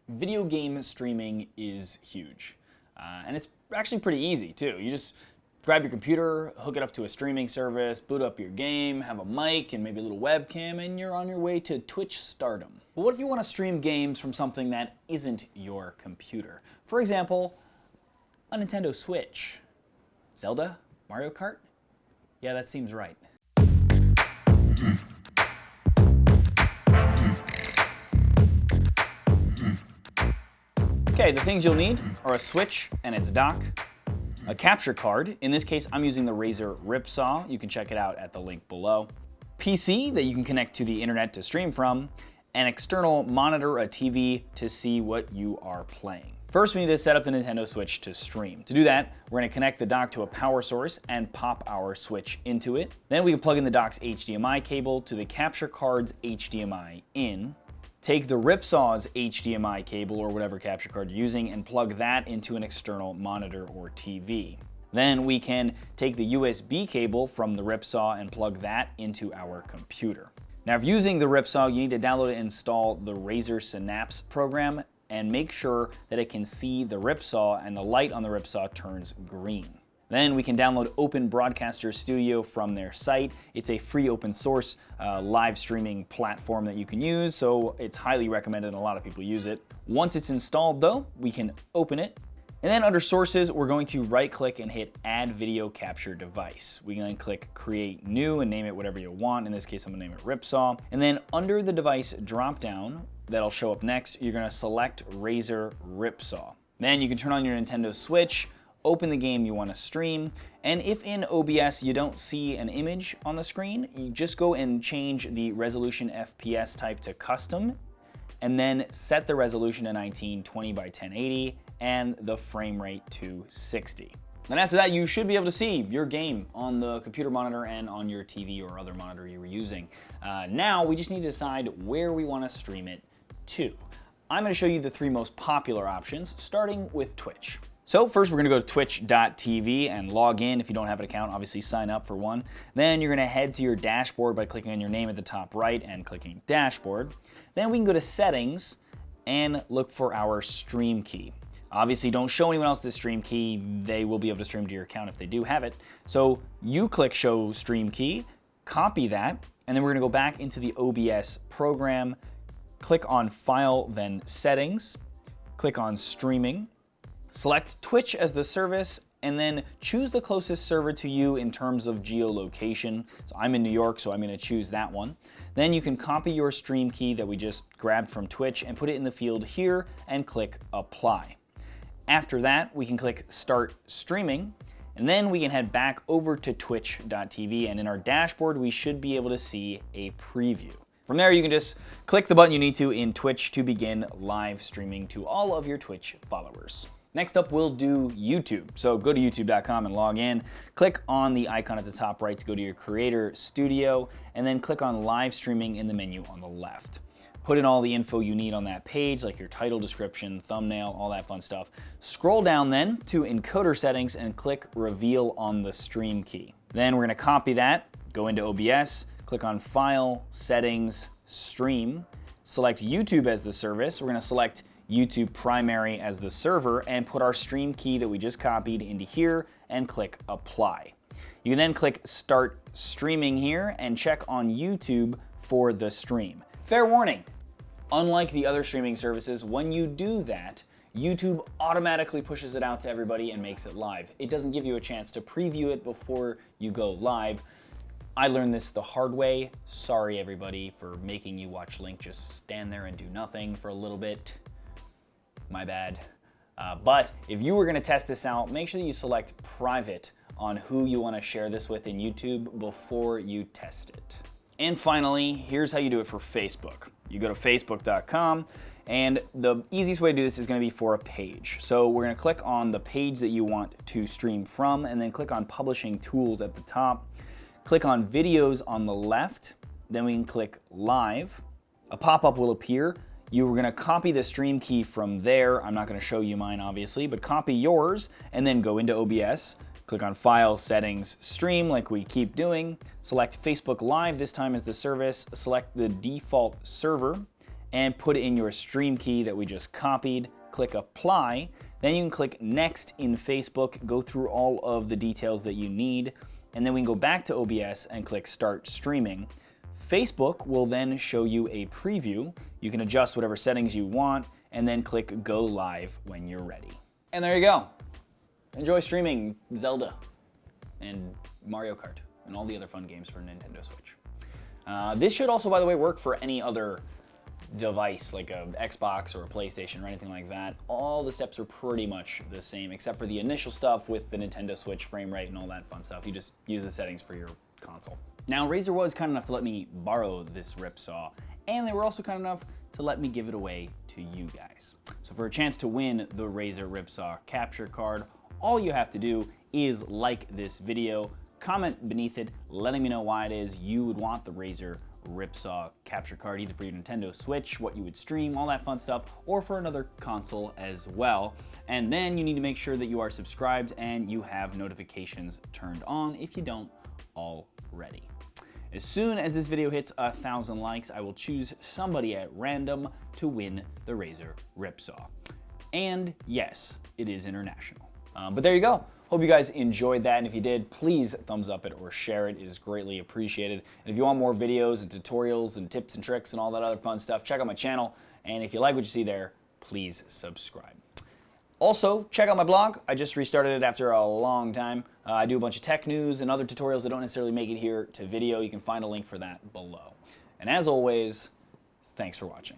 Video game streaming is huge. And it's actually pretty easy too. You just grab your computer, hook it up to a streaming service, boot up your game, have a mic and maybe a little webcam, and you're on your way to Twitch stardom. But what if you want to stream games from something that isn't your computer? For example, a Nintendo Switch. Zelda? Mario Kart? Yeah, that seems right. Okay, the things you'll need are a Switch and its dock, a capture card. In this case, I'm using the Razer Ripsaw. You can check it out at the link below. PC that you can connect to the internet to stream from, an external monitor, a TV, to see what you are playing. First, we need to set up the Nintendo Switch to stream. To do that, we're going to connect the dock to a power source and pop our Switch into it. Then we can plug in the dock's HDMI cable to the capture card's HDMI in. Take the Ripsaw's HDMI cable or whatever capture card you're using and plug that into an external monitor or TV. Then we can take the USB cable from the Ripsaw and plug that into our computer. Now, if using the Ripsaw, you need to download and install the Razer Synapse program and make sure that it can see the Ripsaw and the light on the Ripsaw turns green. Then we can download Open Broadcaster Studio from their site. It's a free open source live streaming platform that you can use, so it's highly recommended and a lot of people use it. Once it's installed though, we can open it. And then under sources, we're going to right click and hit add video capture device. We can then click create new and name it whatever you want. In this case, I'm gonna name it Ripsaw. And then under the device drop down that'll show up next, you're gonna select Razer Ripsaw. Then you can turn on your Nintendo Switch, open the game you want to stream, and if in OBS you don't see an image on the screen, you just go and change the resolution FPS type to custom, and then set the resolution to 1920 by 1080 and the frame rate to 60. Then after that, you should be able to see your game on the computer monitor and on your TV or other monitor you were using. Now we just need to decide where we want to stream it to. I'm going to show you the three most popular options, starting with Twitch. So first we're going to go to twitch.tv and log in. If you don't have an account, obviously sign up for one. Then you're going to head to your dashboard by clicking on your name at the top right and clicking dashboard. Then we can go to settings and look for our stream key. Obviously don't show anyone else this stream key. They will be able to stream to your account if they do have it. So you click show stream key, copy that, and then we're going to go back into the OBS program, click on file, then settings, click on streaming. Select Twitch as the service, and then choose the closest server to you in terms of geolocation. So I'm in New York, so I'm going to choose that one. Then you can copy your stream key that we just grabbed from Twitch and put it in the field here and click Apply. After that, we can click Start Streaming, and then we can head back over to twitch.tv, and in our dashboard, we should be able to see a preview. From there, you can just click the button you need to in Twitch to begin live streaming to all of your Twitch followers. Next up, we'll do YouTube. So go to youtube.com and log in. Click on the icon at the top right to go to your creator studio, and then click on live streaming in the menu on the left. Put in all the info you need on that page, like your title, description, thumbnail, all that fun stuff. Scroll down then to encoder settings and click reveal on the stream key. Then we're gonna copy that, go into OBS, click on File, Settings, Stream, select YouTube as the service. We're gonna select YouTube primary as the server and put our stream key that we just copied into here and click Apply. You can then click Start Streaming here and check on YouTube for the stream. Fair warning, unlike the other streaming services, when you do that, YouTube automatically pushes it out to everybody and makes it live. It doesn't give you a chance to preview it before you go live. I learned this the hard way. Sorry everybody for making you watch Link just stand there and do nothing for a little bit. My bad. But if you were gonna test this out, make sure that you select private on who you wanna share this with in YouTube before you test it. And finally, here's how you do it for Facebook. You go to facebook.com, and the easiest way to do this is gonna be for a page. So we're gonna click on the page that you want to stream from, and then click on Publishing Tools at the top. Click on Videos on the left, then we can click Live. A pop-up will appear. You were gonna copy the stream key from there. I'm not gonna show you mine, obviously, but copy yours, and then go into OBS. Click on File, Settings, Stream, like we keep doing. Select Facebook Live, this time as the service. Select the default server, and put in your stream key that we just copied, click apply, then you can click next in Facebook, go through all of the details that you need, and then we can go back to OBS and click start streaming. Facebook will then show you a preview. You can adjust whatever settings you want and then click go live when you're ready. And there you go. Enjoy streaming Zelda and Mario Kart and all the other fun games for Nintendo Switch. This should also, by the way, work for any other device like a Xbox or a PlayStation or anything like that. All the steps are pretty much the same except for the initial stuff with the Nintendo Switch frame rate and all that fun stuff. You just use the settings for your console. Now, Razer was kind enough to let me borrow this ripsaw, and they were also kind enough to let me give it away to you guys. So for a chance to win the Razer ripsaw capture card, all you have to do is like this video, comment beneath it, letting me know why it is you would want the Razer ripsaw capture card, either for your Nintendo Switch, what you would stream, all that fun stuff, or for another console as well. And then you need to make sure that you are subscribed and you have notifications turned on if you don't already. As soon as this video hits 1,000 likes, I will choose somebody at random to win the Razer ripsaw. And yes, it is international. But there you go. Hope you guys enjoyed that, and if you did, please thumbs up it or share it. It is greatly appreciated. And if you want more videos and tutorials and tips and tricks and all that other fun stuff, check out my channel. And if you like what you see there, please subscribe. Also, check out my blog. I just restarted it after a long time. I do a bunch of tech news and other tutorials that don't necessarily make it here to video. You can find a link for that below. And as always, thanks for watching.